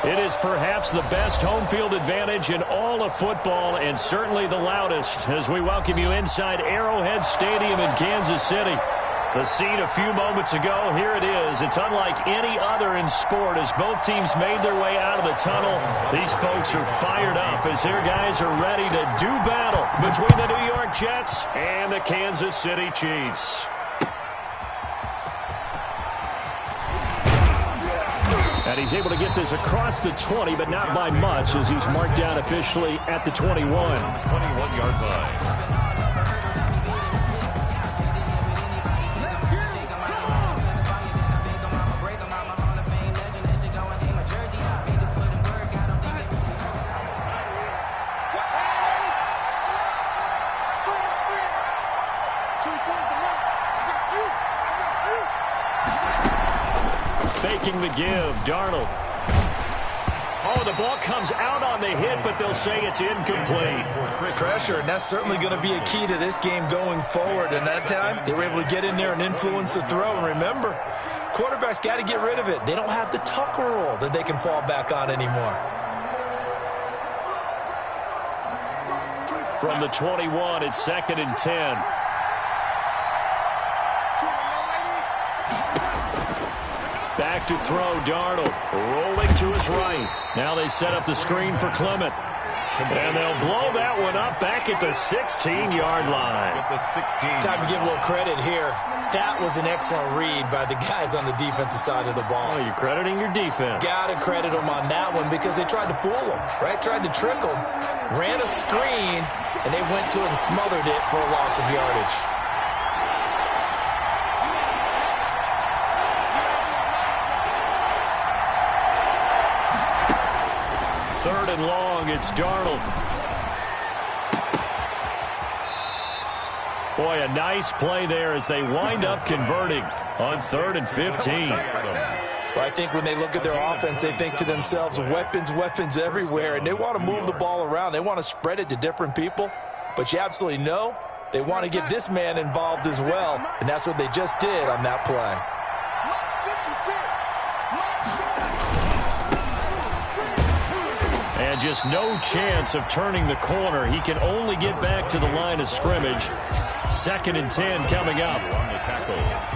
It is perhaps the best home field advantage in all of football and certainly the loudest as we welcome you inside Arrowhead Stadium in Kansas City. The scene a few moments ago, here it is. It's unlike any other in sport as both teams made their way out of the tunnel. These folks are fired up as their guys are ready to do battle between the New York Jets and the Kansas City Chiefs. And he's able to get this across the 20, but not by much as he's marked down officially at the 21. 21-yard line. Faking the give, Darnold. Oh, the ball comes out on the hit, but they'll say it's incomplete. Pressure, and that's certainly going to be a key to this game going forward. And that time, they were able to get in there and influence the throw. And remember, quarterbacks got to get rid of it. They don't have the Tucker rule that they can fall back on anymore. From the 21, it's 2nd and 10. Back to throw, Darnold, rolling to his right. Now they set up the screen for Clement. And they'll blow that one up back at the 16-yard line. Time to give a little credit here. That was an excellent read by the guys on the defensive side of the ball. Oh, you're crediting your defense. Got to credit them on that one because they tried to fool them, right? Tried to trick them, ran a screen, and they went to it and smothered it for a loss of yardage. Third and long, it's Darnold. Boy, a nice play there as they wind up converting on 3rd and 15. Well, I think when they look at their offense, they think to themselves, weapons, weapons everywhere, and they want to move the ball around. They want to spread it to different people, but you absolutely know they want to get this man involved as well, and that's what they just did on that play. And just no chance of turning the corner. He can only get back to the line of scrimmage. 2nd and 10 coming up.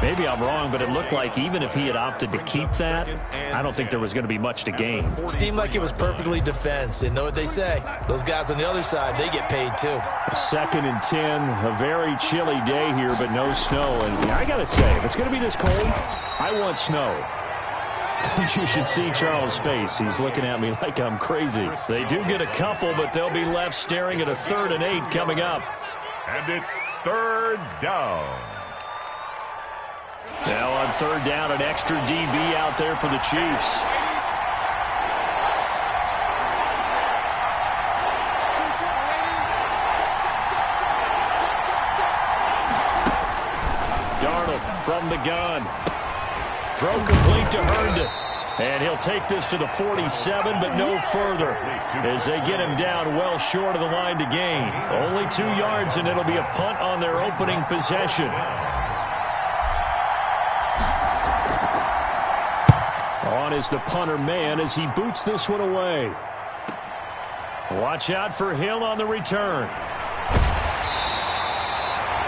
Maybe I'm wrong, but it looked like even if he had opted to keep that, I don't think there was going to be much to gain. Seemed like it was perfectly defense. And know what they say? Those guys on the other side, they get paid too. 2nd and 10, a very chilly day here, but no snow. And I got to say, if it's going to be this cold, I want snow. You should see Charles' face. He's looking at me like I'm crazy. They do get a couple, but they'll be left staring at a 3rd and 8 coming up. And it's 3rd down. Now on 3rd down, an extra DB out there for the Chiefs. Darnold from the gun. Throw complete to Herndon. And he'll take this to the 47, but no further as they get him down well short of the line to gain. Only 2 yards, and it'll be a punt on their opening possession. On is the punter man as he boots this one away. Watch out for Hill on the return.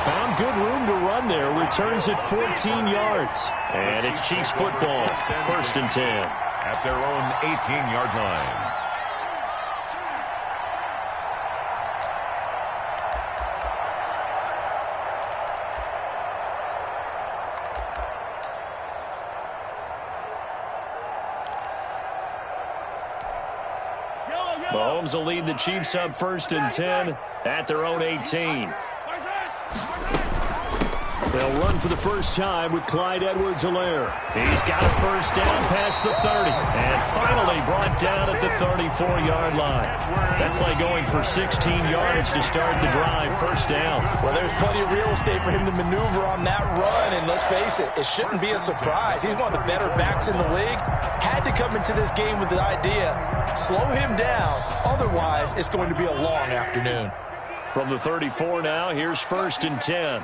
Found good room to run there. Returns at 14 yards. And it's Chiefs football. 1st and 10. At their own 18-yard line. Mahomes will lead the Chiefs up 1st and 10 at their own 18. They'll run for the first time with Clyde Edwards-Helaire. He's got a 1st down past the 30. And finally brought down at the 34-yard line. That play going for 16 yards to start the drive. 1st down. Well, there's plenty of real estate for him to maneuver on that run. And let's face it, it shouldn't be a surprise. He's one of the better backs in the league. Had to come into this game with the idea, slow him down. Otherwise, it's going to be a long afternoon. From the 34 now, here's 1st and 10.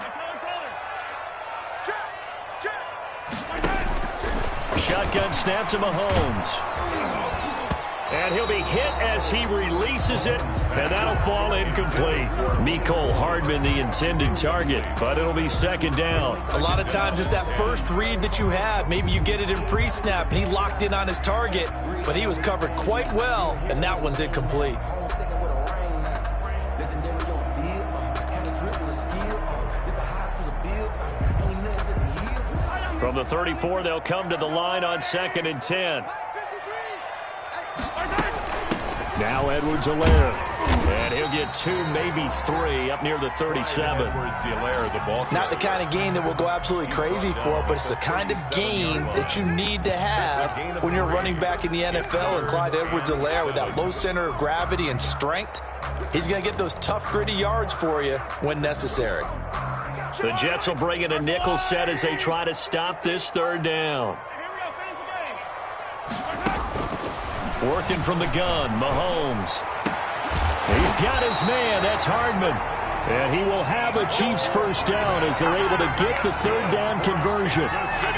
Shotgun snap to Mahomes. And he'll be hit as he releases it, and that'll fall incomplete. Mecole Hardman, the intended target, but it'll be second down. A lot of times it's that first read that you have. Maybe you get it in pre-snap, and he locked in on his target, but he was covered quite well, and that one's incomplete. From the 34, they'll come to the line on 2nd and 10. Now Edwards-Helaire. And he'll get 2, maybe 3, up near the 37. Not the kind of gain that will go absolutely crazy for, but it's the kind of gain that you need to have when you're running back in the NFL. And Clyde Edwards-Helaire, with that low center of gravity and strength, he's going to get those tough, gritty yards for you when necessary. The Jets will bring in a nickel set as they try to stop this 3rd down. Working from the gun, Mahomes. He's got his man, that's Hardman. And he will have a Chiefs first down as they're able to get the 3rd down conversion.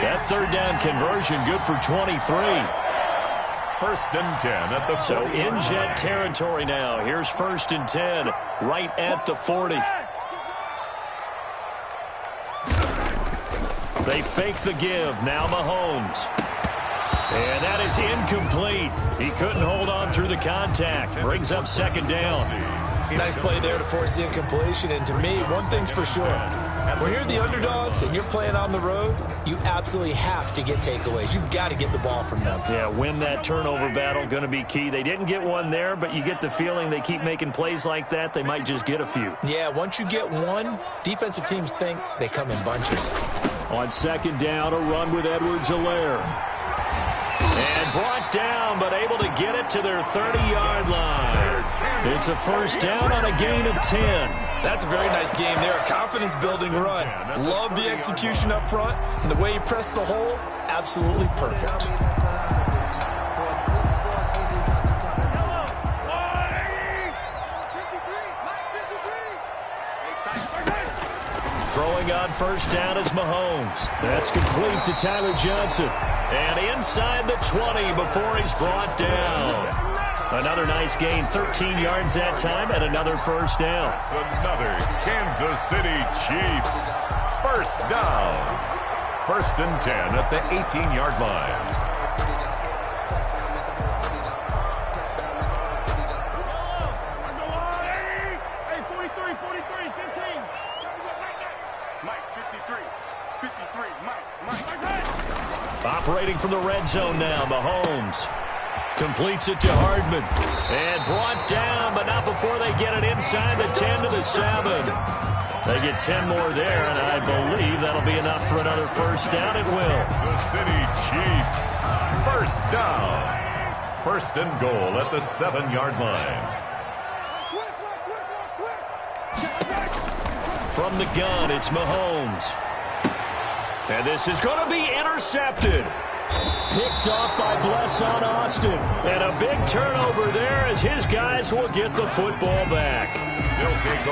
That 3rd down conversion good for 23. 1st and 10 at the 40. So in Jet territory now. Here's 1st and 10 right at the 40. They fake the give. Now Mahomes. And that is incomplete. He couldn't hold on through the contact. Brings up 2nd down. Nice play there to force the incompletion. And to me, one thing's for sure. When you're the underdogs and you're playing on the road, you absolutely have to get takeaways. You've got to get the ball from them. Yeah, win that turnover battle, going to be key. They didn't get one there, but you get the feeling they keep making plays like that, they might just get a few. Yeah, once you get one, defensive teams think they come in bunches. On 2nd down, a run with Edwards-Helaire. And brought down, but able to get it to their 30-yard line. It's a first down on a gain of 10. That's a very nice game there. A confidence-building run. Love the execution up front, and the way he pressed the hole, absolutely perfect. Throwing on first down is Mahomes. That's complete to Tyler Johnson. And inside the 20 before he's brought down. Another nice gain, 13 yards that time, and another first down. That's another Kansas City Chiefs first down. 1st and 10 at the 18-yard line. Operating from the red zone now, Mahomes. Completes it to Hardman. And brought down, but not before they get it inside the 10 to the 7. They get 10 more there, and I believe that'll be enough for another first down. It will. The City Chiefs first down. 1st and goal at the 7-yard line. From the gun, it's Mahomes. And this is going to be intercepted. Picked off by Blesson Austin. And a big turnover there as his guys will get the football back.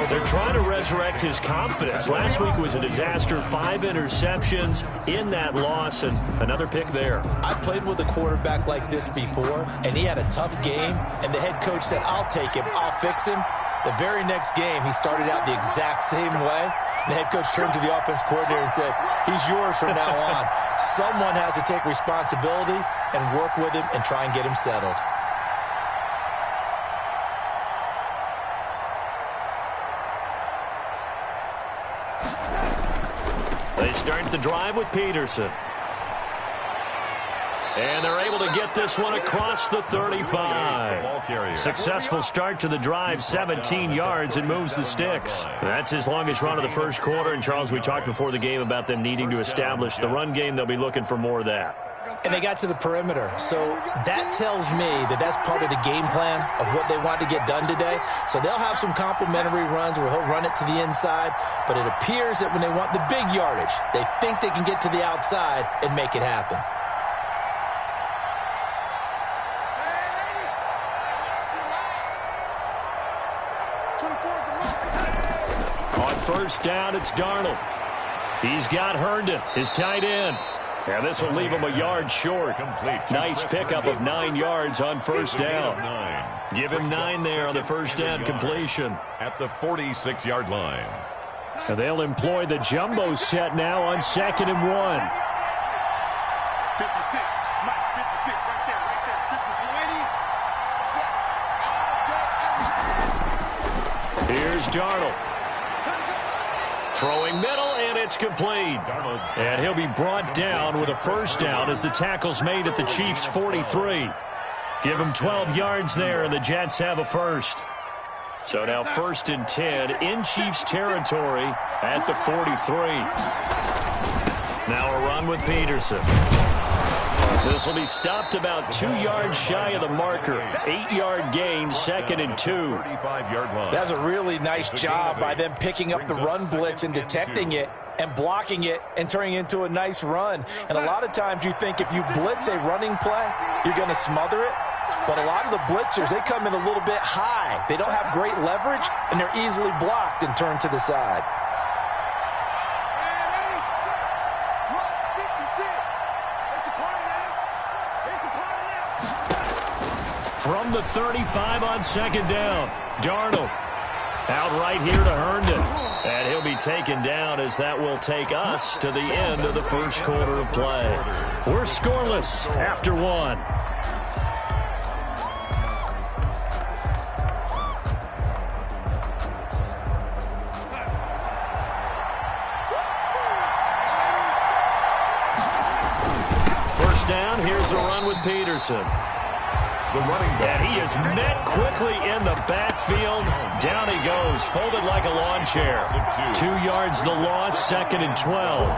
They're trying to resurrect his confidence. Last week was a disaster. 5 interceptions in that loss, and another pick there. I played with a quarterback like this before, and he had a tough game, and the head coach said, I'll take him, I'll fix him. The very next game, he started out the exact same way. The head coach turned to the offense coordinator and said, he's yours from now on. Someone has to take responsibility and work with him and try and get him settled. They start the drive with Peterson. And they're able to get this one across the 35. Successful start to the drive, 17 yards, and moves the sticks. That's his longest run of the first quarter. And, Charles, we talked before the game about them needing to establish the run game. They'll be looking for more of that. And they got to the perimeter. So that tells me that that's part of the game plan of what they want to get done today. So they'll have some complimentary runs where he'll run it to the inside. But it appears that when they want the big yardage, they think they can get to the outside and make it happen. On first down, it's Darnold. He's got Herndon, his tight end. And this will leave him a yard short. Nice pickup of 9 yards on first down. Give him 9 there on the first down completion. At the 46-yard line. And they'll employ the jumbo set now on 2nd and 1. 56, Mike, 56, right there, 50, Here's Darnold. Throwing middle, and it's complete. And he'll be brought down with a first down as the tackle's made at the Chiefs' 43. Give him 12 yards there, and the Jets have a first. So now 1st and 10 in Chiefs territory at the 43. Now a run with Peterson. This will be stopped about 2 yards shy of the marker. 8-yard gain, 2nd and 2. That's a really nice job by them picking up the run blitz and detecting it and blocking it and turning it into a nice run. And a lot of times you think if you blitz a running play, you're going to smother it. But a lot of the blitzers, they come in a little bit high. They don't have great leverage, and they're easily blocked and turned to the side. From the 35 on 2nd down, Darnold out right here to Herndon. And he'll be taken down as that will take us to the end of the first quarter of play. We're scoreless after 1. First down, here's a run with Peterson. The running back. And he is met quickly in the backfield. Down he goes, folded like a lawn chair. 2 yards the loss, 2nd and 12.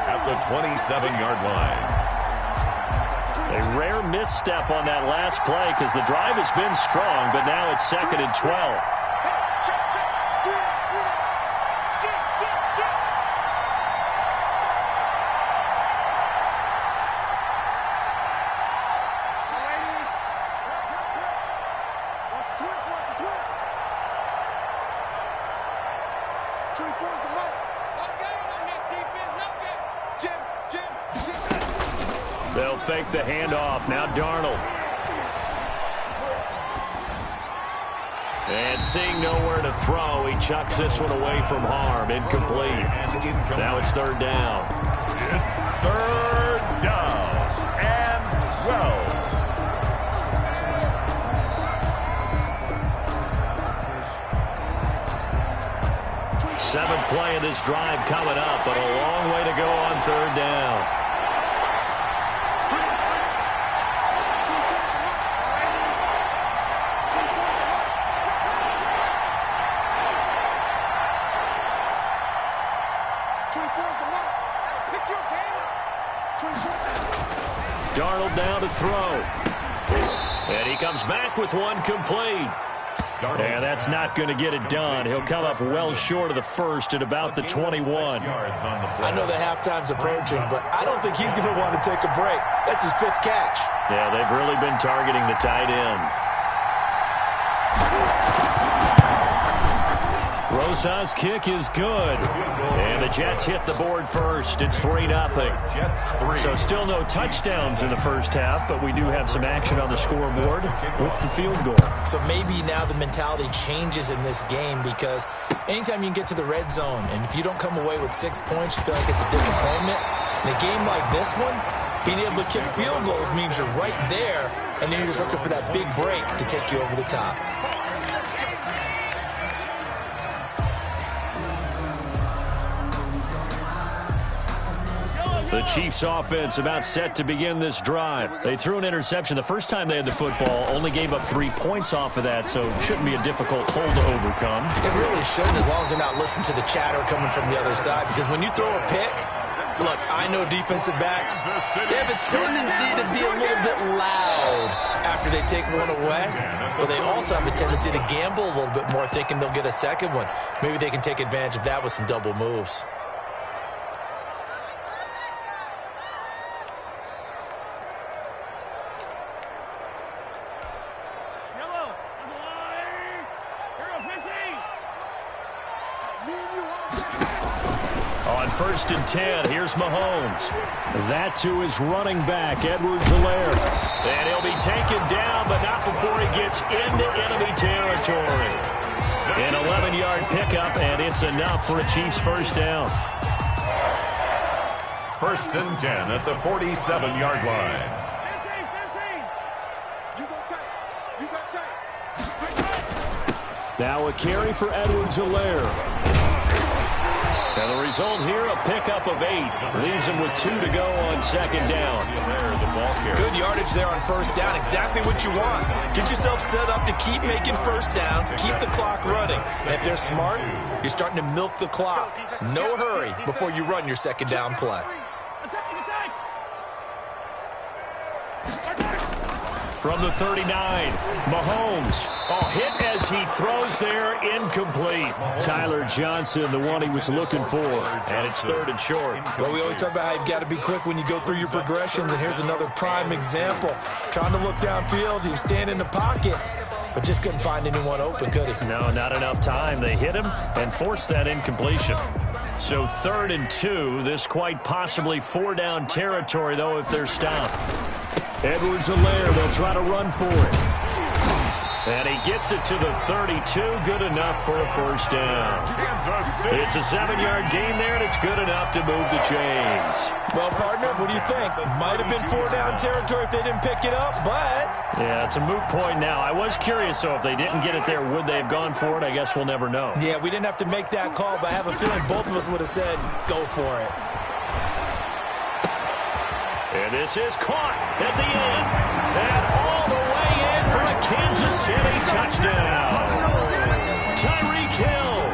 At the 27-yard line. A rare misstep on that last play because the drive has been strong, but now it's 2nd and 12. They'll fake the handoff. Now Darnold. And seeing nowhere to throw, he chucks this one away from harm. Incomplete. Now it's 3rd down. It's 3rd down and 12. 7th play of this drive coming up, but a long way to go on 3rd down. Darnold down to throw. And he comes back with one complete. And that's not going to get it done. He'll come up well short of the first at about the 21. I know the halftime's approaching, but I don't think he's going to want to take a break. That's his 5th catch. Yeah, they've really been targeting the tight end. Rosa's kick is good. And the Jets hit the board first. It's 3-0. So still no touchdowns in the first half, but we do have some action on the scoreboard with the field goal. So maybe now the mentality changes in this game because anytime you can get to the red zone, and if you don't come away with 6 points, you feel like it's a disappointment. In a game like this one, being able to kick field goals means you're right there, and then you're just looking for that big break to take you over the top. The Chiefs offense about set to begin this drive. They threw an interception the first time they had the football, only gave up 3 points off of that, so it shouldn't be a difficult hole to overcome. It really shouldn't, as long as they're not listening to the chatter coming from the other side, because when you throw a pick, look, I know defensive backs, they have a tendency to be a little bit loud after they take one away, but they also have a tendency to gamble a little bit more, thinking they'll get a second one. Maybe they can take advantage of that with some double moves. On On 1st and 10, here's Mahomes. That to his running back, Edwards-Helaire. And he'll be taken down, but not before he gets into enemy territory. An 11-yard pickup, and it's enough for a Chiefs first down. 1st and 10 at the 47-yard line. Now a carry for Edwards-Helaire. And the result here, a pickup of 8. Leaves him with 2 to go on 2nd down. Good yardage there on 1st down. Exactly what you want. Get yourself set up to keep making 1st downs, keep the clock running. And if they're smart, you're starting to milk the clock. No hurry before you run your 2nd down play. From the 39, Mahomes. Oh, hit as he throws there, incomplete. Tyler Johnson, the one he was looking for. And it's 3rd and short. Well, we always talk about how you've got to be quick when you go through your progressions, and here's another prime example. Trying to look downfield, he was standing in the pocket, but just couldn't find anyone open, could he? No, not enough time. They hit him and forced that incompletion. So 3rd and 2, this quite possibly 4-down territory, though, if they're stopped. Edwards-Helaire, they'll try to run for it. And he gets it to the 32, good enough for a first down. It's a 7-yard gain there, and it's good enough to move the chains. Well, partner, what do you think? Might have been 4-down territory if they didn't pick it up, but... Yeah, it's a moot point now. I was curious, so if they didn't get it there, would they have gone for it? I guess we'll never know. Yeah, we didn't have to make that call, but I have a feeling both of us would have said, go for it. And this is caught at the end. And all the way in for a Kansas City touchdown. Tyreek Hill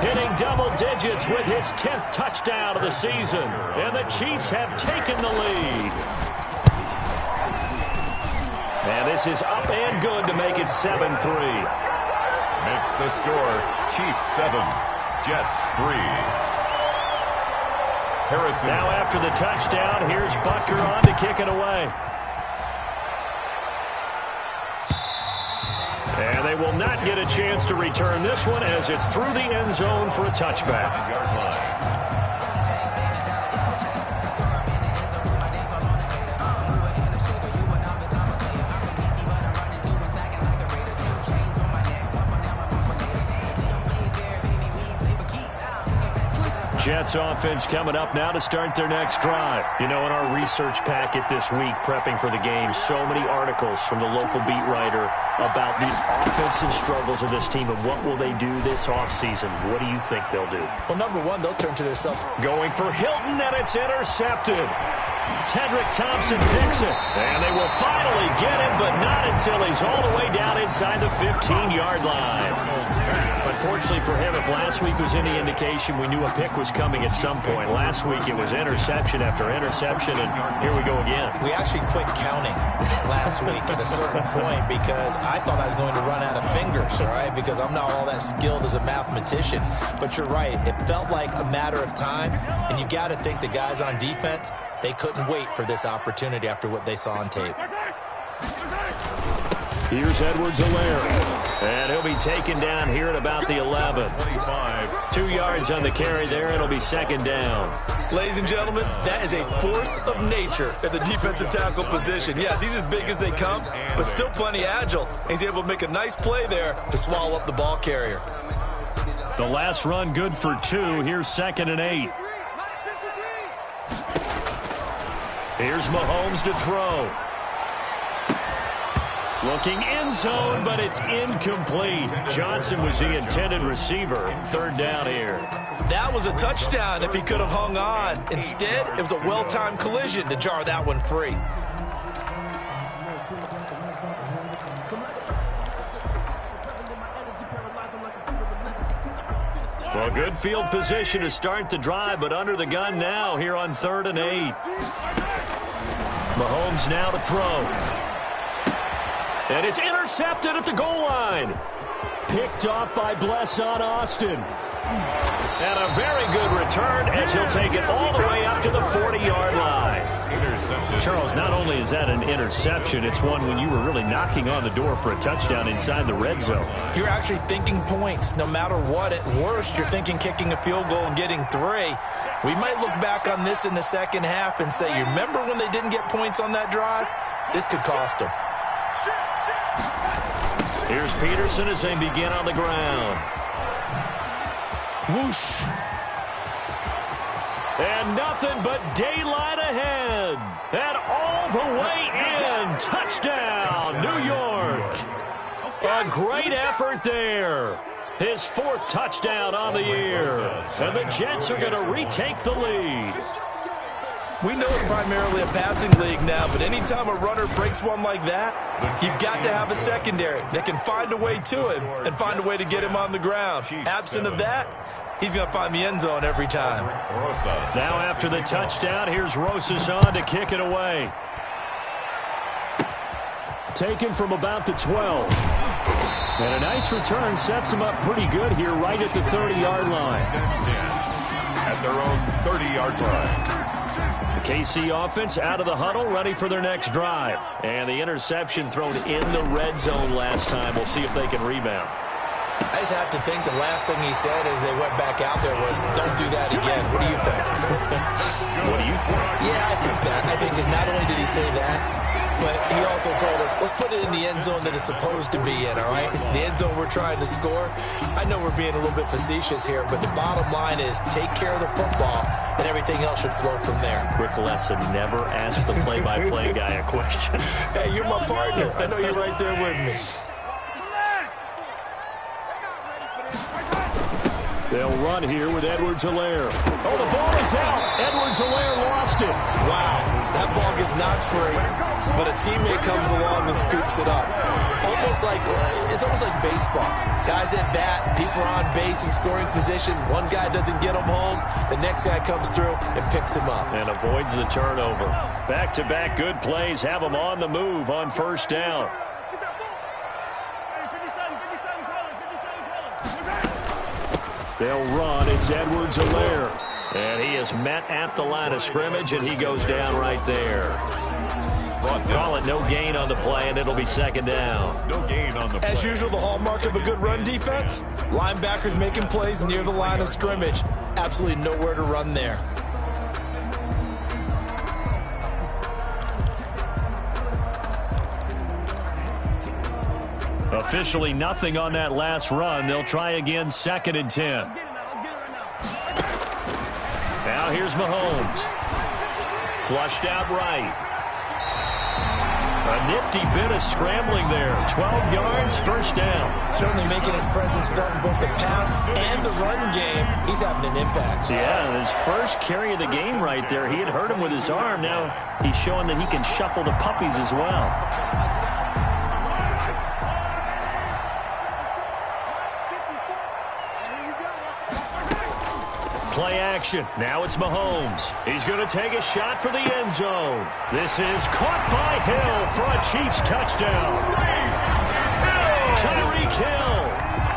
hitting double digits with his 10th touchdown of the season. And the Chiefs have taken the lead. And this is up and good to make it 7-3. Makes the score Chiefs 7, Jets 3. Harrison. Now after the touchdown, here's Butker on to kick it away. And they will not get a chance to return this one as it's through the end zone for a touchback. Yard line. Jets offense coming up now to start their next drive. You know, in our research packet this week, prepping for the game, so many articles from the local beat writer about the offensive struggles of this team and what will they do this offseason. What do you think they'll do? Well, number one, they'll turn to themselves. Going for Hilton, and it's intercepted. Tedrick Thompson picks it, and they will finally get him, but not until he's all the way down inside the 15-yard line. Unfortunately for him, if last week was any indication, we knew a pick was coming at some point. Last week it was interception after interception, and here we go again. We actually quit counting last week at a certain point because I thought I was going to run out of fingers, all right, because I'm not all that skilled as a mathematician. But you're right. It felt like a matter of time, and you got to think the guys on defense, they couldn't wait for this opportunity after what they saw on tape. Here's Edwards-Helaire, and he'll be taken down here at about the 11. 2 yards on the carry there. It'll be second down. Ladies and gentlemen, that is a force of nature at the defensive tackle position. Yes, he's as big as they come, but still plenty agile. He's able to make a nice play there to swallow up the ball carrier. The last run good for 2. Here's 2nd and 8. Here's Mahomes to throw. Looking end zone, but it's incomplete. Johnson was the intended receiver. 3rd down here. That was a touchdown if he could have hung on. Instead, it was a well-timed collision to jar that one free. Well, good field position to start the drive, but under the gun now here on 3rd and 8. Mahomes now to throw. And it's intercepted at the goal line. Picked off by Blesson Austin. And a very good return as he'll take it all the way up to the 40-yard line. Charles, not only is that an interception, it's one when you were really knocking on the door for a touchdown inside the red zone. You're actually thinking points. No matter what, at worst, you're thinking kicking a field goal and getting 3. We might look back on this in the second half and say, you remember when they didn't get points on that drive? This could cost them. Here's Peterson as they begin on the ground. Whoosh. And nothing but daylight ahead. And all the way in. Touchdown, New York. A great effort there. His fourth touchdown on the year. And the Jets are going to retake the lead. We know it's primarily a passing league now, but anytime a runner breaks one like that, you've got to have a secondary that can find a way to him and find a way to get him on the ground. Absent of that, he's going to find the end zone every time. Now after the touchdown, here's Rosas on to kick it away. Taken from about the 12. And a nice return sets him up pretty good here right at the 30-yard line. At their own 30-yard line. The KC offense out of the huddle, ready for their next drive. And the interception thrown in the red zone last time. We'll see if they can rebound. I just have to think the last thing he said as they went back out there was, don't do that again. What do you think? What do you think? Yeah, I think that. I think that not only did he say that, but he also told him, let's put it in the end zone that it's supposed to be in, all right? The end zone we're trying to score. I know we're being a little bit facetious here, but the bottom line is take care of the football, and everything else should flow from there. Quick lesson, never ask the play-by-play guy a question. Hey, you're my partner. I know you're right there with me. They'll run here with Edwards-Helaire. Oh, the ball is out. Edwards-Helaire lost it. Wow, that ball gets knocked free, but a teammate comes along and scoops it up. It's almost like baseball. Guys at bat, people are on base in scoring position. One guy doesn't get him home. The next guy comes through and picks him up. And avoids the turnover. Back-to-back good plays have him on the move on first down. They'll run. It's Edwards-Helaire. And he is met at the line of scrimmage, and he goes down right there. Call it no gain on the play, and it'll be second down. No gain on the play. As usual, the hallmark of a good run defense, linebackers making plays near the line of scrimmage. Absolutely nowhere to run there. Officially nothing on that last run. They'll try again, 2nd and 10. Now here's Mahomes. Flushed out right. A nifty bit of scrambling there. 12 yards, first down. Certainly making his presence felt in both the pass and the run game. He's having an impact. Yeah, his first carry of the game right there. He had hurt him with his arm. Now he's showing that he can shuffle the puppies as well. Play action. Now it's Mahomes. He's going to take a shot for the end zone. This is caught by Hill for a Chiefs touchdown. Tyreek Hill.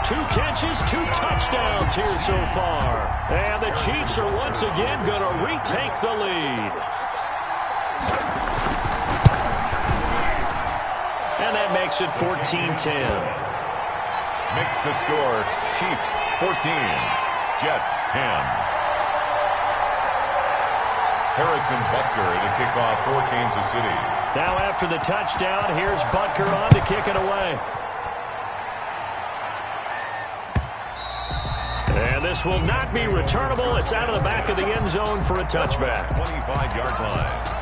2 catches, 2 touchdowns here so far. And the Chiefs are once again going to retake the lead. And that makes it 14-10. Makes the score Chiefs 14. Jets 10. Harrison Butker to kick off for Kansas City. Now after the touchdown, here's Butker on to kick it away. And this will not be returnable. It's out of the back of the end zone for a touchback. 25-yard line.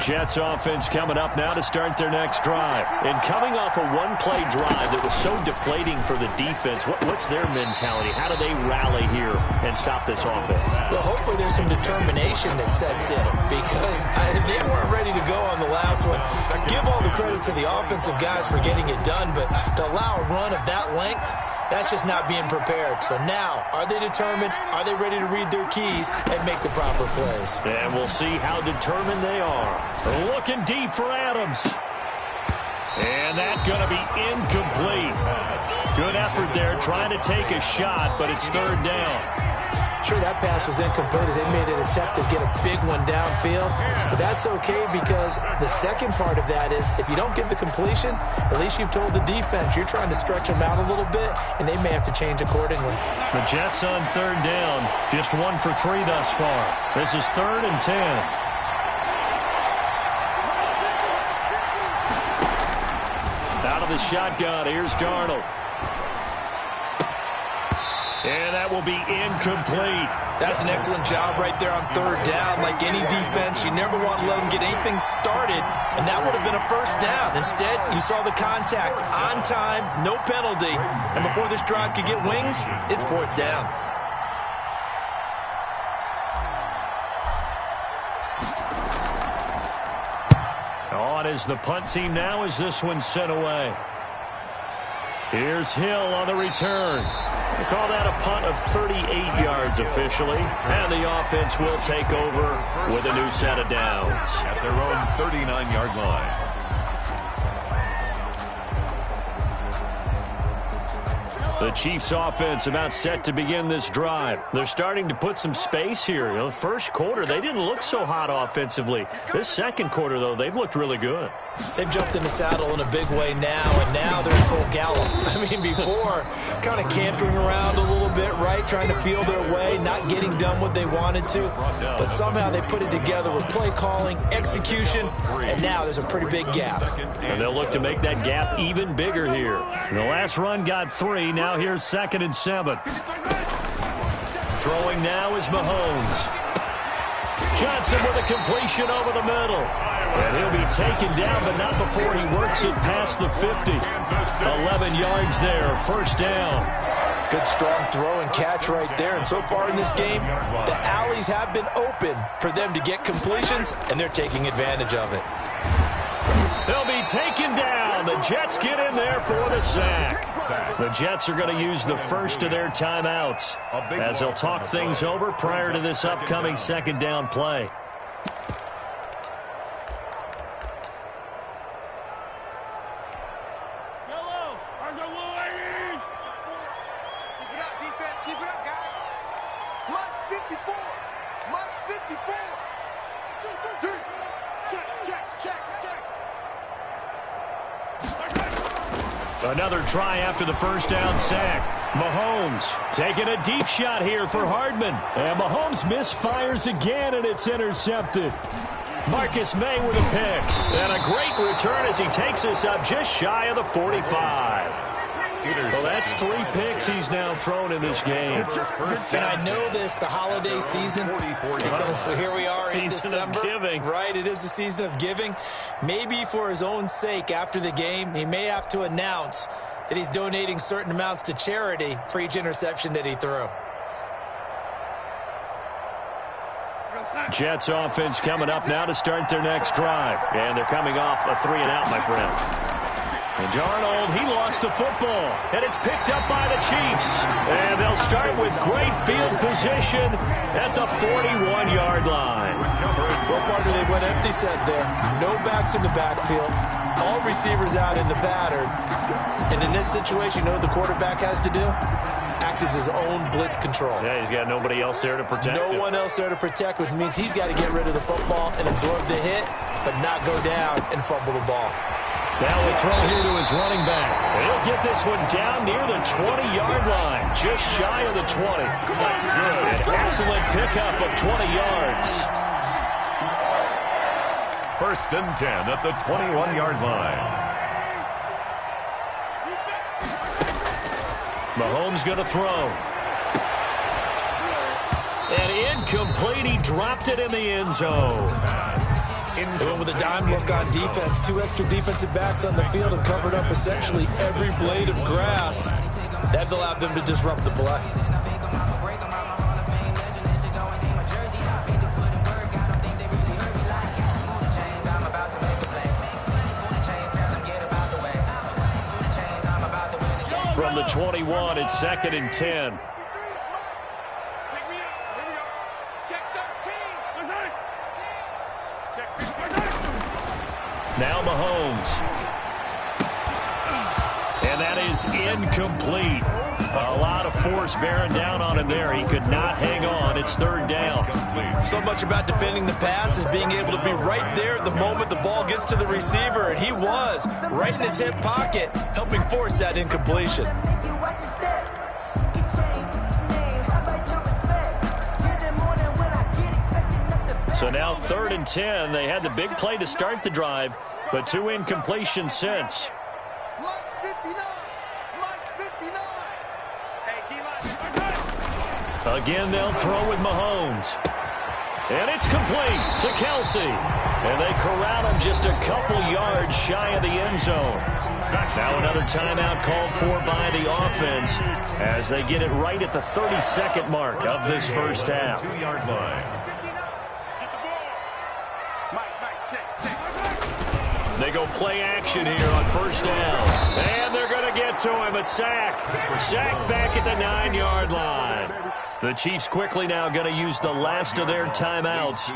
Jets offense coming up now to start their next drive. And coming off a one-play drive that was so deflating for the defense, what's their mentality? How do they rally here and stop this offense? Well, hopefully there's some determination that sets in because they weren't ready to go on the last one. Give all the credit to the offensive guys for getting it done, but to allow a run of that length, that's just not being prepared. So now, are they determined? Are they ready to read their keys and make the proper plays? And we'll see how determined they are. Looking deep for Adams. And that's going to be incomplete. Good effort there trying to take a shot, but it's third down. sure that pass was incomplete as they made an attempt to get a big one downfield. But that's okay because the second part of that is if you don't get the completion, at least you've told the defense you're trying to stretch them out a little bit, and they may have to change accordingly. The Jets on third down. Just 1 for 3 thus far. This is 3rd and 10. Out of the shotgun, here's Darnold. And that will be incomplete. That's an excellent job right there on third down. Like any defense, you never want to let them get anything started, and that would have been a first down. Instead, you saw the contact on time, no penalty, and before this drive could get wings, it's 4th down. On is the punt team now as this one's sent away. Here's Hill on the return. They call that a punt of 38 yards officially. And the offense will take over with a new set of downs. At their own 39-yard line. The Chiefs offense about set to begin this drive. They're starting to put some space here. You know, the first quarter, they didn't look so hot offensively. This second quarter, though, they've looked really good. They've jumped in the saddle in a big way now, and now they're in full gallop. I mean, before, kind of cantering around a little bit, right, trying to feel their way, not getting done what they wanted to. But somehow they put it together with play calling, execution, and now there's a pretty big gap. And they'll look to make that gap even bigger here. And the last run got 3. Now here's 2nd and 7. Throwing now is Mahomes. Johnson with a completion over the middle. And he'll be taken down, but not before he works it past the 50. 11 yards there, 1st down. Good strong throw and catch right there. And so far in this game, the alleys have been open for them to get completions, and they're taking advantage of it. They'll be taken down. The Jets get in there for the sack. The Jets are going to use the first of their timeouts as they'll talk things over prior to this upcoming 2nd down play. Another try after the first down sack. Mahomes taking a deep shot here for Hardman. And Mahomes misfires again, and it's intercepted. Marcus May with a pick. And a great return as he takes us up just shy of the 45. Well, that's 3 picks he's now thrown in this game. And I know this, the holiday season, because here we are in December. Season of giving. Right, it is the season of giving. Maybe for his own sake after the game, he may have to announce that he's donating certain amounts to charity for each interception that he threw. Jets offense coming up now to start their next drive. And they're coming off a 3-and-out, my friend. And Darnold, he lost the football, and it's picked up by the Chiefs. And they'll start with great field position at the 41-yard line. Well, partner, they went empty set there. No backs in the backfield. All receivers out in the pattern. And in this situation, you know what the quarterback has to do? Act as his own blitz control. Yeah, he's got nobody else there to protect him. No one else there to protect, which means he's got to get rid of the football and absorb the hit, but not go down and fumble the ball. Now a throw here to his running back. He'll get this one down near the 20-yard line, just shy of the 20. An excellent pickup of 20 yards. 1st and 10 at the 21-yard line. Mahomes going to throw. And incomplete. He dropped it in the end zone. They went with a dime look on defense. 2 extra defensive backs on the field and covered up essentially every blade of grass. That allowed them to disrupt the play. From the 21, it's 2nd and 10. Now Mahomes. And that is incomplete. A lot of force bearing down on him there. He could not hang on. It's third down. So much about defending the pass is being able to be right there at the moment the ball gets to the receiver, and he was right in his hip pocket, helping force that incompletion. So now 3rd and 10. They had the big play to start the drive, but 2 incompletions since. Again, they'll throw with Mahomes. And it's complete to Kelsey. And they corral him just a couple yards shy of the end zone. Now another timeout called for by the offense as they get it right at the 32nd mark of this first half. 2-yard line. They go play action here on first down. And they're going to get to him. A sack. Sack back at the 9-yard line. The Chiefs quickly now going to use the last of their timeouts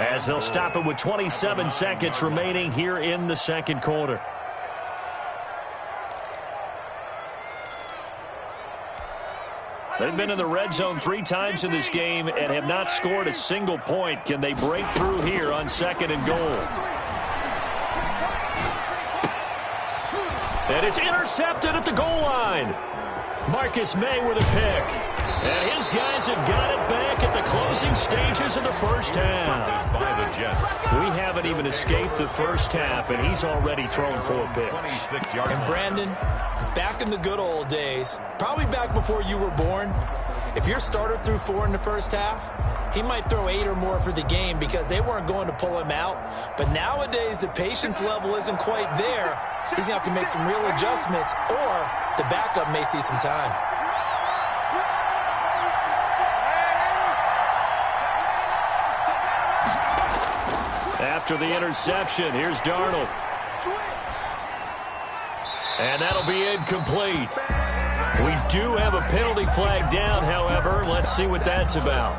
as they'll stop it with 27 seconds remaining here in the second quarter. They've been in the red zone 3 times in this game and have not scored a single point. Can they break through here on 2nd and goal? And it's intercepted at the goal line. Marcus May with a pick. And his guys have got it back at the closing stages of the first half. By the Jets. We haven't even escaped the first half, and he's already thrown 4 picks. 26-yard And Brandon, back in the good old days, probably back before you were born, if your starter threw 4 in the first half, he might throw 8 or more for the game because they weren't going to pull him out. But nowadays, the patience level isn't quite there. He's going to have to make some real adjustments, or the backup may see some time. After the interception, here's Darnold. And that'll be incomplete. We do have a penalty flag down, however. Let's see what that's about.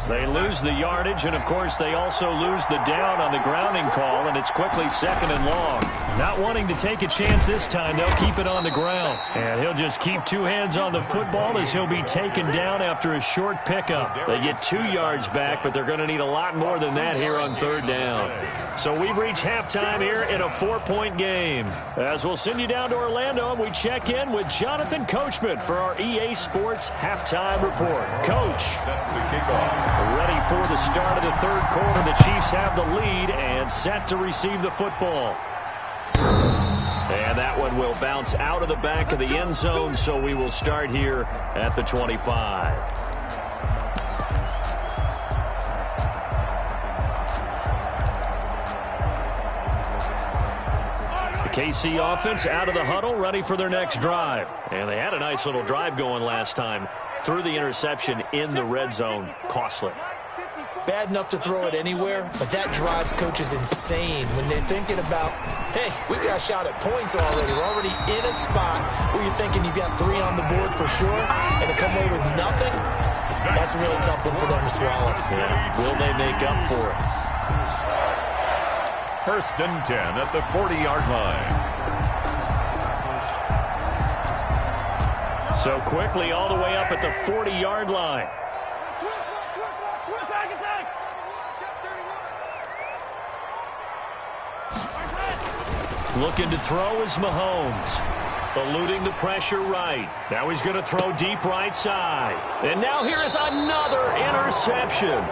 They lose the yardage, and, of course, they also lose the down on the grounding call, and it's quickly 2nd and long. Not wanting to take a chance this time, they'll keep it on the ground. And he'll just keep 2 hands on the football as he'll be taken down after a short pickup. They get 2 yards back, but they're going to need a lot more than that here on 3rd down. So we've reached halftime here in a 4-point game. As we'll send you down to Orlando, we check in with Jonathan Coachman for our EA Sports Halftime Report. Coach. Set to kick off. Ready for the start of the 3rd quarter. The Chiefs have the lead and set to receive the football. And that one will bounce out of the back of the end zone, so we will start here at the 25. KC offense out of the huddle, ready for their next drive. And they had a nice little drive going last time. Threw the interception in the red zone. Costly. Bad enough to throw it anywhere, but that drives coaches insane when they're thinking about, hey, we've got a shot at points already. We're already in a spot where you're thinking you've got 3 on the board for sure, and to come away with nothing, that's a really tough one for them to swallow. Yeah. Will they make up for it? 1st and 10 at the 40-yard line. So quickly all the way up at the 40-yard line. Looking to throw is Mahomes. Eluding the pressure right. Now he's going to throw deep right side. And now here is another interception.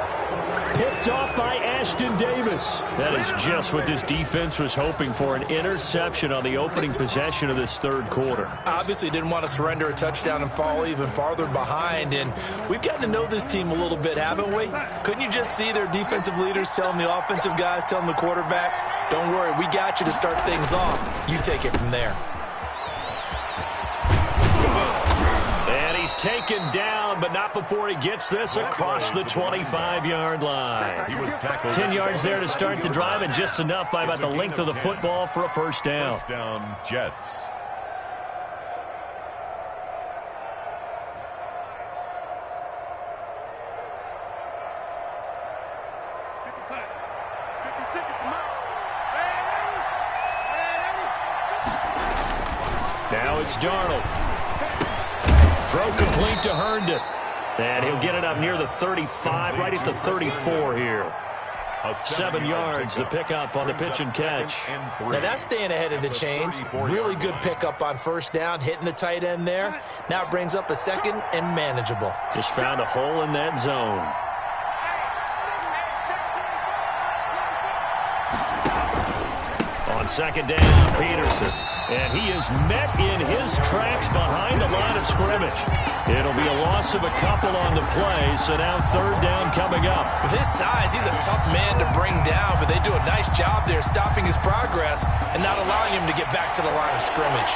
Picked off by Ashton Davis. That is just what this defense was hoping for, an interception on the opening possession of this 3rd quarter. Obviously didn't want to surrender a touchdown and fall even farther behind, and we've gotten to know this team a little bit, haven't we? Couldn't you just see their defensive leaders telling the offensive guys, telling the quarterback, don't worry, we got you to start things off. You take it from there. And he's taken down, but not before he gets this across the 25-yard line. He was tackled 10 yards there to start the drive, and just enough by about the length of the football for a first down. First down, Jets. Now it's Darnold. Throw complete to Herndon. And he'll get it up near the 35, right at the 34 here. 7 yards, the pickup on the pitch and catch. Now that's staying ahead of the chains. Really good pickup on first down, hitting the tight end there. Now it brings up a second and manageable. Just found a hole in that zone. On second down, Peterson. And he is met in his tracks behind the line of scrimmage. It'll be a loss of a couple on the play, so now third down coming up. With his size, he's a tough man to bring down, but they do a nice job there stopping his progress and not allowing him to get back to the line of scrimmage.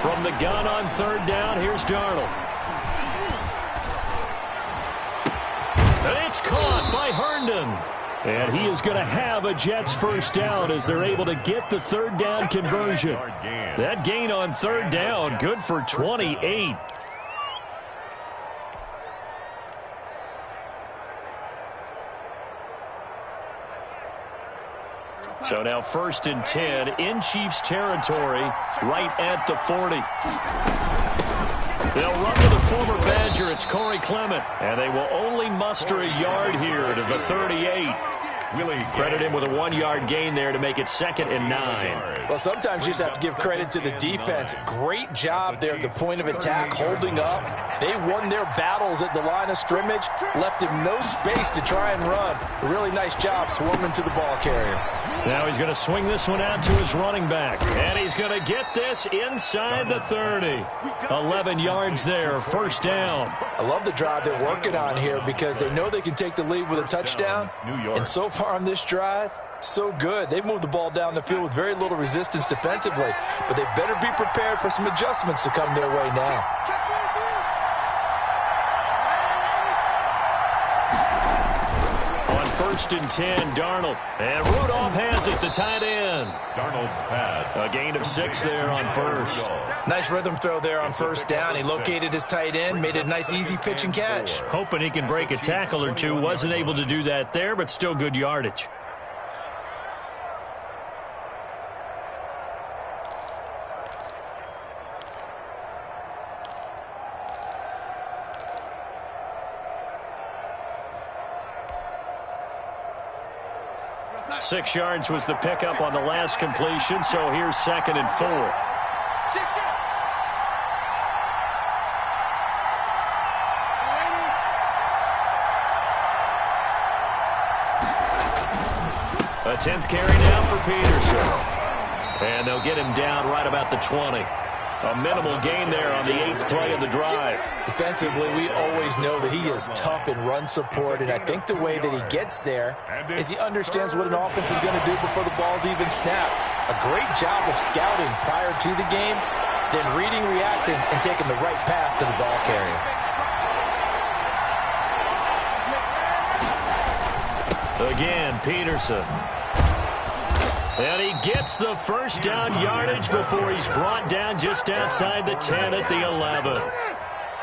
From the gun on third down, here's Darnold. And it's caught by Herndon. And he is going to have a Jets first down as they're able to get the third down conversion. That gain on third down, good for 28. So now first and 10 in Chiefs territory, right at the 40. They'll run to the former Badger. It's Corey Clement. And they will only muster a yard here to the 38. Credit him with a 1-yard gain there to make it 2nd and 9. Well, sometimes you just have to give credit to the defense. Great job there at the point of attack, holding up. They won their battles at the line of scrimmage, left him no space to try and run. A really nice job swarming to the ball carrier. Now he's going to swing this one out to his running back. And he's going to get this inside the 30. 11 yards there, first down. I love the drive they're working on here because they know they can take the lead with a touchdown. And so far on this drive, so good. They've moved the ball down the field with very little resistance defensively. But they better be prepared for some adjustments to come their way now. First and 10, Darnold. And Rudolph has it, the tight end. Darnold's pass. A gain of 6 there on first. Nice rhythm throw there on first down. He located his tight end, made it a nice, easy pitch and catch. Hoping he can break a tackle or two. Wasn't able to do that there, but still good yardage. Six yards was the pickup on the last completion, so here's 2nd and 4. A 10th carry now for Peterson. And they'll get him down right about the 20. A minimal gain there on the 8th play of the drive. Defensively, we always know that he is tough in run support, and I think the way that he gets there is he understands what an offense is going to do before the ball's even snapped. A great job of scouting prior to the game, then reading, reacting, and taking the right path to the ball carrier. Again, Peterson. And he gets the first down yardage before he's brought down just outside the 10 at the 11.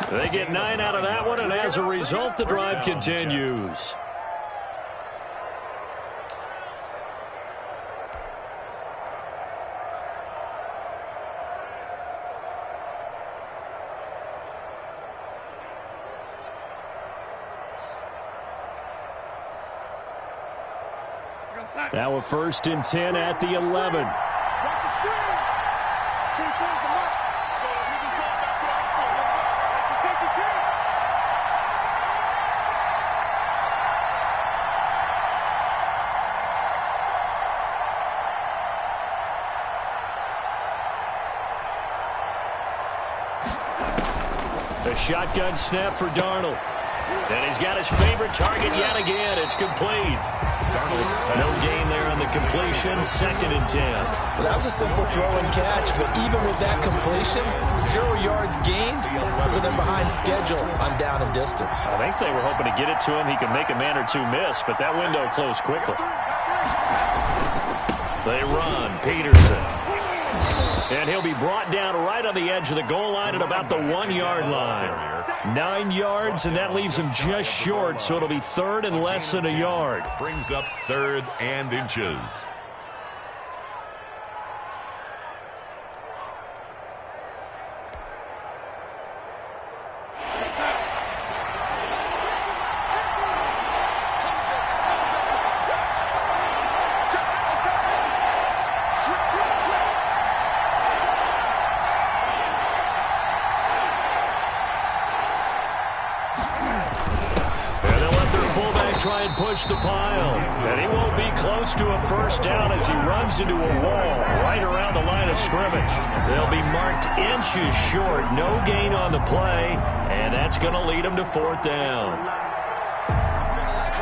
They get 9 out of that one, and as a result, the drive continues. Now a first and 10 at the 11. A shotgun snap for Darnold. And he's got his favorite target yet again. It's complete. No gain there on the completion. 2nd and 10. Well, that was a simple throw and catch, but even with that completion, 0 yards gained, so they're behind schedule on down and distance. I think they were hoping to get it to him. He could make a man or two miss, but that window closed quickly. They run. Peterson. And he'll be brought down right on the edge of the goal line at about the 1-yard line. 9 yards, and that leaves him just short, so it'll be third and less than a yard. Brings up third and inches. Try and push the pile. And he won't be close to a first down as he runs into a wall right around the line of scrimmage. They'll be marked inches short. No gain on the play, and that's going to lead them to fourth down.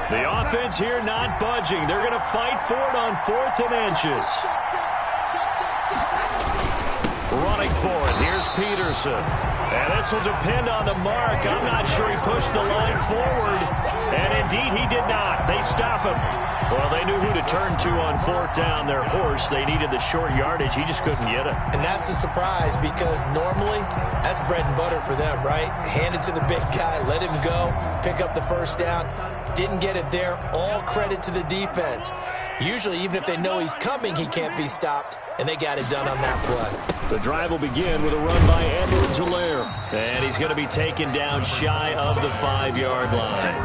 The offense here not budging. They're going to fight for it on fourth and inches. Running for it. Here's Peterson. And this will depend on the mark. I'm not sure he pushed the line forward. And indeed, he did not. They stop him. Well, they knew who to turn to on fourth down. Their horse, they needed the short yardage. He just couldn't get it. And that's the surprise because normally that's bread and butter for them, right? Hand it to the big guy, let him go, pick up the first down. Didn't get it there. All credit to the defense. Usually, even if they know he's coming, he can't be stopped. And they got it done on that play. The drive will begin with a run by Edwards-Helaire. And he's going to be taken down shy of the 5-yard line.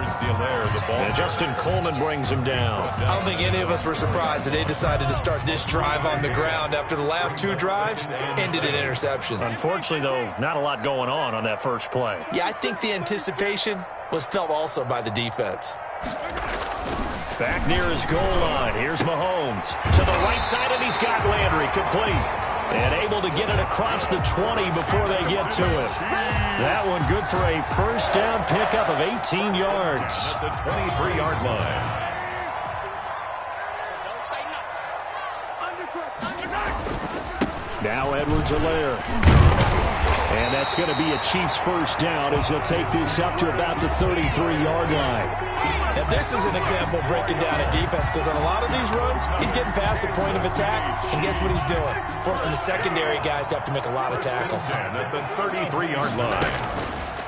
And Justin Coleman brings him down. I don't think any of us were surprised that they decided to start this drive on the ground after the last 2 drives ended in interceptions. Unfortunately, though, not a lot going on that first play. Yeah, I think the anticipation was felt also by the defense. Back near his goal line. Here's Mahomes. To the right side, and he's got Landry complete. And able to get it across the 20 before they get to it. That one good for a first down pickup of 18 yards. At the 23-yard line. Now Edwards-Helaire. And that's going to be a Chiefs first down as he'll take this up to about the 33-yard line. Now, this is an example of breaking down a defense because on a lot of these runs, he's getting past the point of attack, and guess what he's doing? Forcing the secondary guys to have to make a lot of tackles. And at the 33-yard line.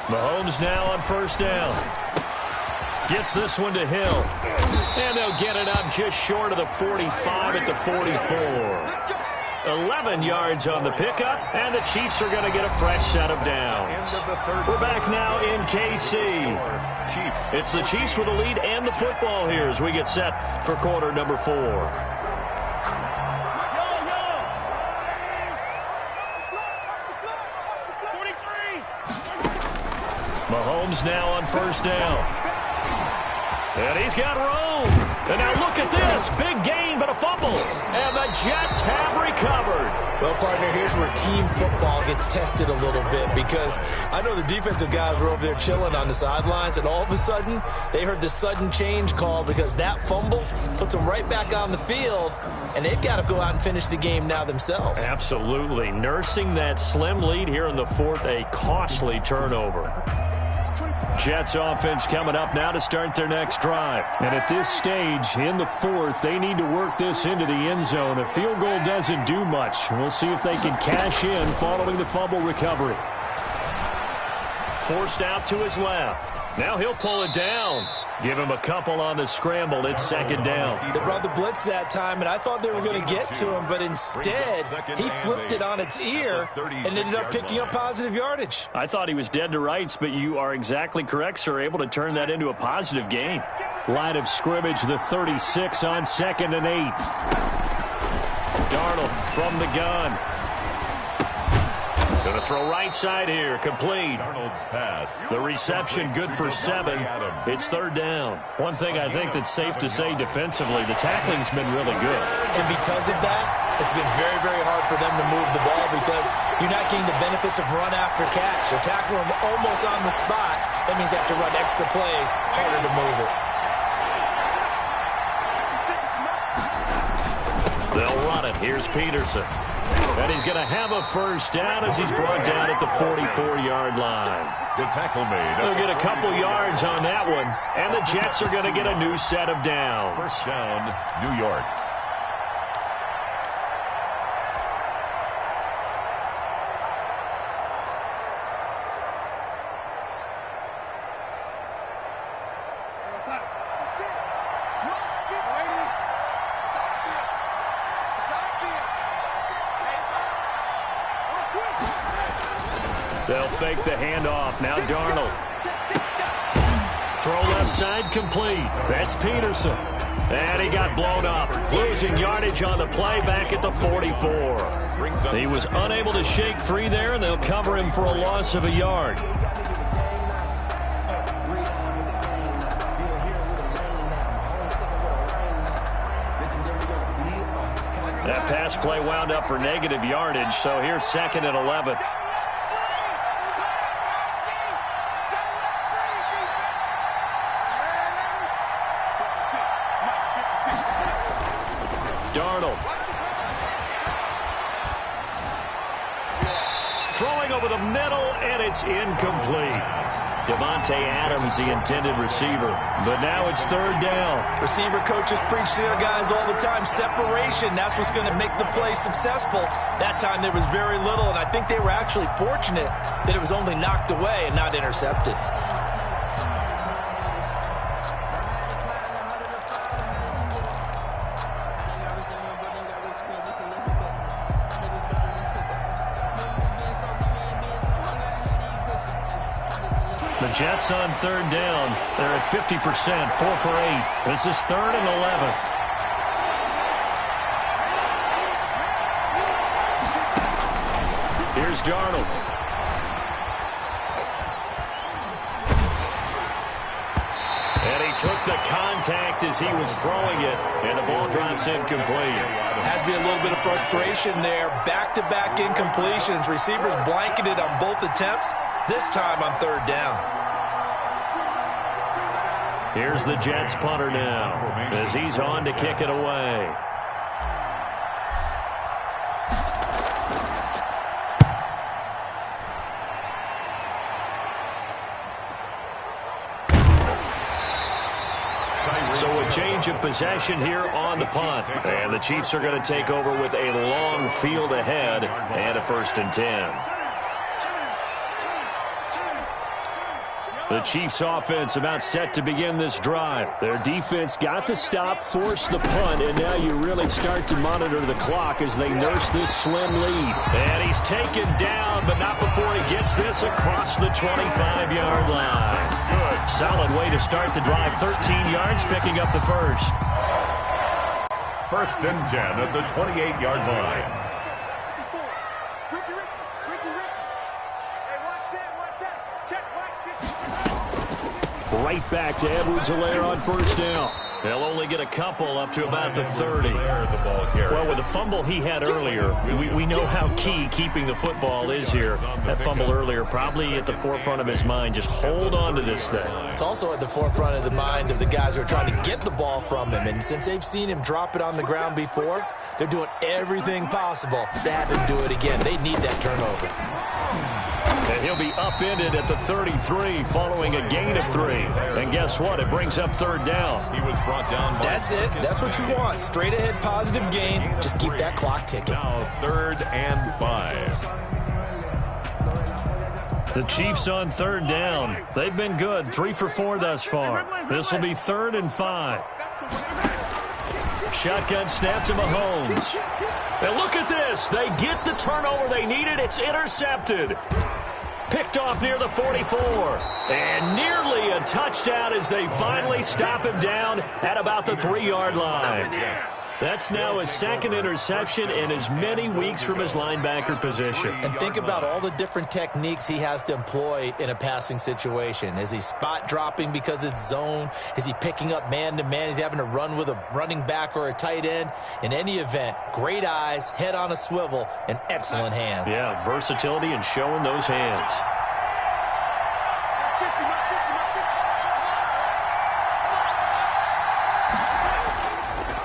Mahomes now on first down. Gets this one to Hill. And they'll get it up just short of the 45 at the 44. 11 yards on the pickup, and the Chiefs are going to get a fresh set of downs. We're back now in KC. It's the Chiefs with the lead and the football here as we get set for quarter number 4. Mahomes now on first down. And he's got room. And now look at this. Big gain, but a fumble. And the Jets have recovered. Well, partner, here's where team football gets tested a little bit because I know the defensive guys were over there chilling on the sidelines, and all of a sudden, they heard the sudden change call because that fumble puts them right back on the field, and they've got to go out and finish the game now themselves. Absolutely. Nursing that slim lead here in the fourth, a costly turnover. Jets offense coming up now to start their next drive. And at this stage, in the fourth, they need to work this into the end zone. A field goal doesn't do much. We'll see if they can cash in following the fumble recovery. Forced out to his left. Now he'll pull it down. Give him a couple on the scramble. It's second down. They brought the blitz that time, and I thought they were going to get to him, but instead, he flipped it on its ear and ended up picking up positive yardage. I thought he was dead to rights, but you are exactly correct, sir. Able to turn that into a positive gain. Line of scrimmage, the 36 on 2nd and 8. Darnold from the gun. Going to throw right side here, complete. Darnold's pass. The reception good for 7. It's third down. One thing I think that's safe to say defensively, the tackling's been really good. And because of that, it's been very, very hard for them to move the ball because you're not getting the benefits of run after catch. They're tackling them almost on the spot. That means they have to run extra plays, harder to move it. They'll run it. Here's Peterson. And he's going to have a first down as he's brought down at the 44-yard line. Good tackle made. They'll get a couple yards on that one, and the Jets are going to get a new set of downs. First down, New York. They'll fake the handoff. Now Darnold. Throw left side complete. That's Peterson. And he got blown up. Losing yardage on the play back at the 44. He was unable to shake free there, and they'll cover him for a loss of a yard. That pass play wound up for negative yardage, so here's 2nd and 11. Darnold. Throwing over the middle, and it's incomplete. Devontae Adams, the intended receiver. But now it's 3rd down. Receiver coaches preach to their guys all the time. Separation, that's what's going to make the play successful. That time there was very little, and I think they were actually fortunate that it was only knocked away and not intercepted. The Jets on 3rd down. They're at 50%, 4 for 8. This is 3rd and 11. Here's Darnold. And he took the contact as he was throwing it, and the ball drops incomplete. Has to be a little bit of frustration there. Back-to-back incompletions. Receivers blanketed on both attempts, this time on 3rd down. Here's the Jets punter now as he's on to kick it away. So a change of possession here on the punt. And the Chiefs are going to take over with a long field ahead and a 1st and 10. The Chiefs offense about set to begin this drive. Their defense got the stop, forced the punt, and now you really start to monitor the clock as they nurse this slim lead. And he's taken down, but not before he gets this across the 25-yard line. Good. Solid way to start the drive. 13 yards, picking up the 1st. 1st and 10 at the 28-yard line. Right back to Edwards-Helaire on 1st down. They'll only get a couple up to about the 30. Well, with the fumble he had earlier, we know how key keeping the football is here. That fumble earlier probably at the forefront of his mind. Just hold on to this thing. It's also at the forefront of the mind of the guys who are trying to get the ball from him. And since they've seen him drop it on the ground before, they're doing everything possible to have him do it again. They need that turnover. And he'll be upended at the 33 following a gain of 3. And guess what? It brings up 3rd down. He was brought down. That's it. That's what you want. Straight ahead positive gain. Just keep that clock ticking. Now 3rd and 5. The Chiefs on 3rd down. They've been good. 3 for 4 thus far. This will be 3rd and 5. Shotgun snap to Mahomes. And look at this. They get the turnover they needed. It's intercepted. Picked off near the 44. And nearly a touchdown as they finally stop him down at about the 3-yard line. That's now his 2nd interception in as many weeks from his linebacker position. And think about all the different techniques he has to employ in a passing situation. Is he spot dropping because it's zone? Is he picking up man-to-man? Is he having to run with a running back or a tight end? In any event, great eyes, head on a swivel, and excellent hands. Yeah, versatility and showing those hands.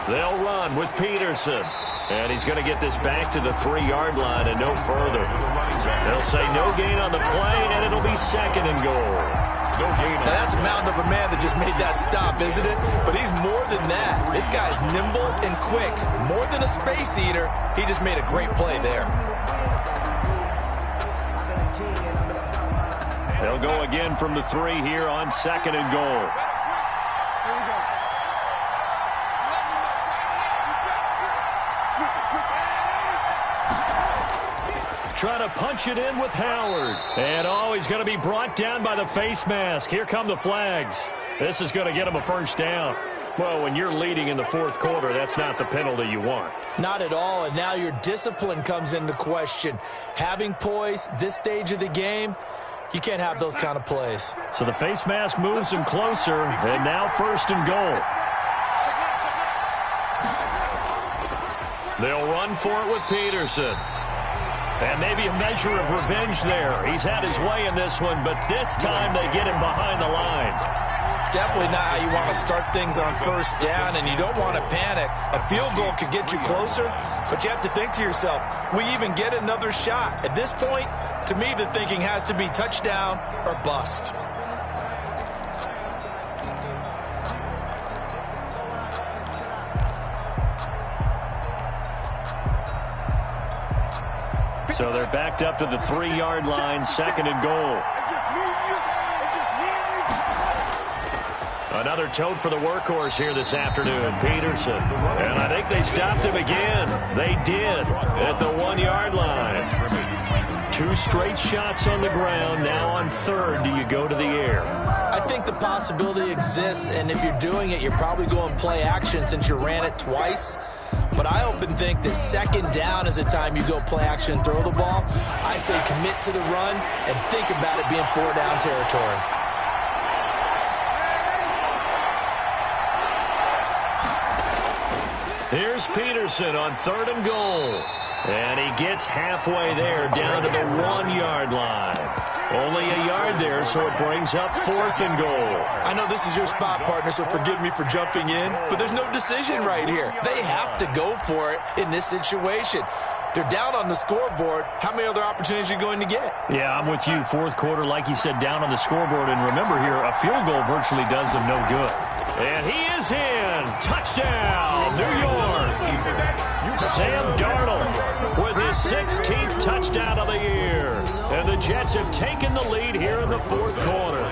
They'll run with Peterson. And he's going to get this back to the 3-yard line and no further. They'll say no gain on the play, and it'll be 2nd and goal. No gain. Now that's a mountain of a man that just made that stop, isn't it? But he's more than that. This guy's nimble and quick. More than a space eater, he just made a great play there. They'll go again from the 3 here on 2nd and goal. trying to punch it in with Howard. And, he's going to be brought down by the face mask. Here come the flags. This is going to get him a first down. Well, when you're leading in the fourth quarter, that's not the penalty you want. Not at all, and now your discipline comes into question. Having poise this stage of the game, you can't have those kind of plays. So the face mask moves him closer, and now first and goal. They'll run for it with Peterson. And maybe a measure of revenge there. He's had his way in this one, but this time they get him behind the line. Definitely not how you want to start things on first down, and you don't want to panic. A field goal could get you closer, but you have to think to yourself, we even get another shot. At this point, to me, the thinking has to be touchdown or bust. So they're backed up to the 3-yard line, second and goal. Another tote for the workhorse here this afternoon, Peterson. And I think they stopped him again. They did at the 1-yard line. 2 straight shots on the ground. Now on third, do you go to the air? I think the possibility exists, and if you're doing it, you're probably going play action since you ran it twice. But I often think that second down is the time you go play action and throw the ball. I say commit to the run and think about it being 4-down territory. Here's Peterson on third and goal. And he gets halfway there, down to the 1-yard line. Only a yard there, so it brings up fourth and goal. I know this is your spot, partner, so forgive me for jumping in, but there's no decision right here. They have to go for it in this situation. They're down on the scoreboard. How many other opportunities are you going to get? Yeah, I'm with you. Fourth quarter, like you said, down on the scoreboard. And remember here, a field goal virtually does them no good. And he is in. Touchdown, New York. Sam Darnold with his 16th touchdown of the year. And the Jets have taken the lead here in the fourth quarter.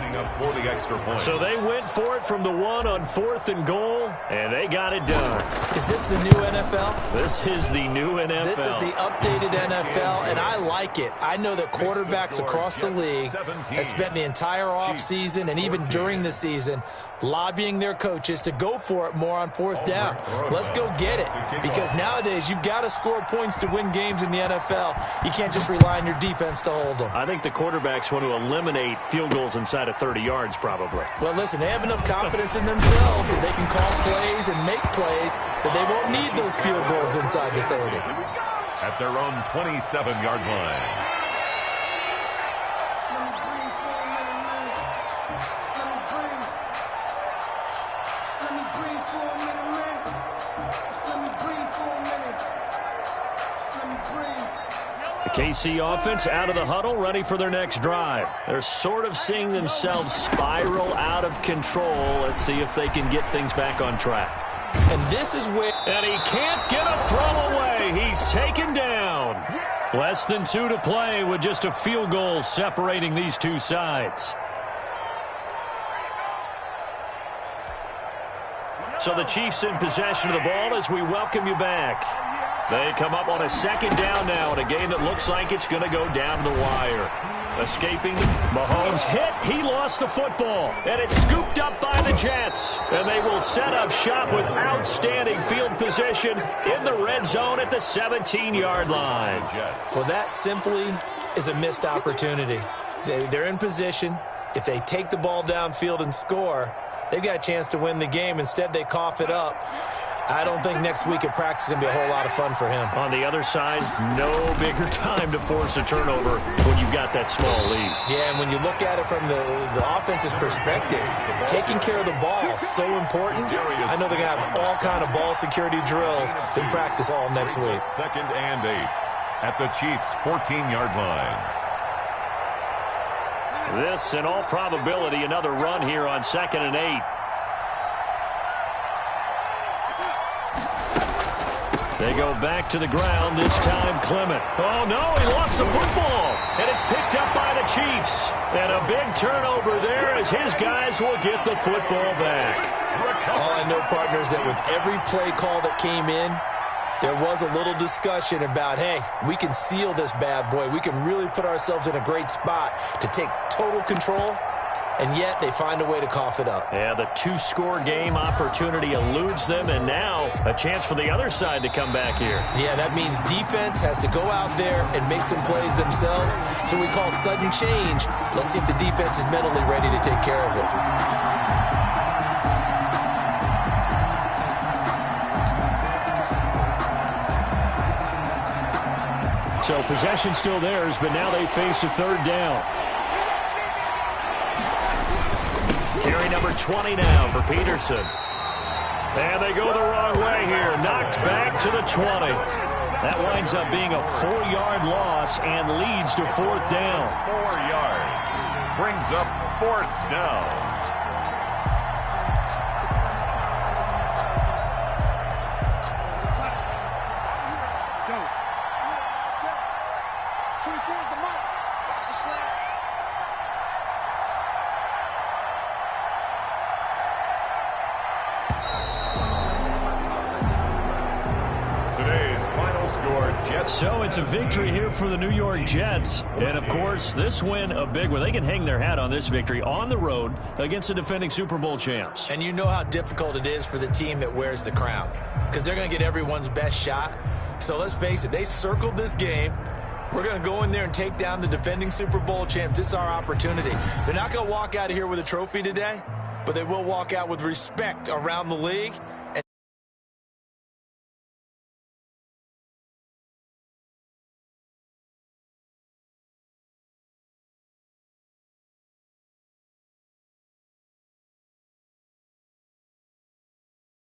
So they went for it from the 1 on fourth and goal, and they got it done. Is this the new NFL? This is the new NFL. This is the updated NFL, and I like it. I know that quarterbacks across the league have spent the entire offseason and even during the season lobbying their coaches to go for it more on fourth down. Let's go get it, because nowadays you've got to score points to win games in the NFL. You can't just rely on your defense to hold them. I think the quarterbacks want to eliminate field goals inside of 30 yards probably. Well, listen, they have enough confidence in themselves that they can call plays and make plays that they won't need those field goals inside the 30. At their own 27-yard line. KC offense out of the huddle, ready for their next drive. They're sort of seeing themselves spiral out of control. Let's see if they can get things back on track. And this is where... And he can't get a throw away. He's taken down. Less than 2 to play with just a field goal separating these two sides. So the Chiefs in possession of the ball as we welcome you back. They come up on a second down now in a game that looks like it's going to go down to the wire. Escaping, Mahomes hit. He lost the football, and it's scooped up by the Jets. And they will set up shop with outstanding field position in the red zone at the 17-yard line. Well, that simply is a missed opportunity. They're in position. If they take the ball downfield and score, they've got a chance to win the game. Instead, they cough it up. I don't think next week at practice is going to be a whole lot of fun for him. On the other side, no bigger time to force a turnover when you've got that small lead. Yeah, and when you look at it from the offense's perspective, taking care of the ball is so important. I know they're going to have all kind of ball security drills in practice all next week. 2nd and 8 at the Chiefs' 14-yard line. This, in all probability, another run here on 2nd and 8. They go back to the ground, this time Clement. Oh, no, he lost the football. And it's picked up by the Chiefs. And a big turnover there as his guys will get the football back. All I know, partners, that with every play call that came in, There was a little discussion about, hey, we can seal this bad boy. We can really put ourselves in a great spot to take total control, and yet they find a way to cough it up. Yeah, the 2-score game opportunity eludes them, and now a chance for the other side to come back here. Yeah, that means defense has to go out there and make some plays themselves. So we call sudden change. Let's see if the defense is mentally ready to take care of it. So possession still theirs, but now they face a third down. Carry number 20 now for Peterson. And they go the wrong way here. Knocked back to the 20. That winds up being a 4-yard loss and leads to fourth down. 4 yards. Brings up fourth down. So it's a victory here for the New York Jets. And, of course, this win, a big one. They can hang their hat on this victory on the road against the defending Super Bowl champs. And you know how difficult it is for the team that wears the crown, because they're going to get everyone's best shot. So let's face it, they circled this game. We're going to go in there and take down the defending Super Bowl champs. This is our opportunity. They're not going to walk out of here with a trophy today, but they will walk out with respect around the league.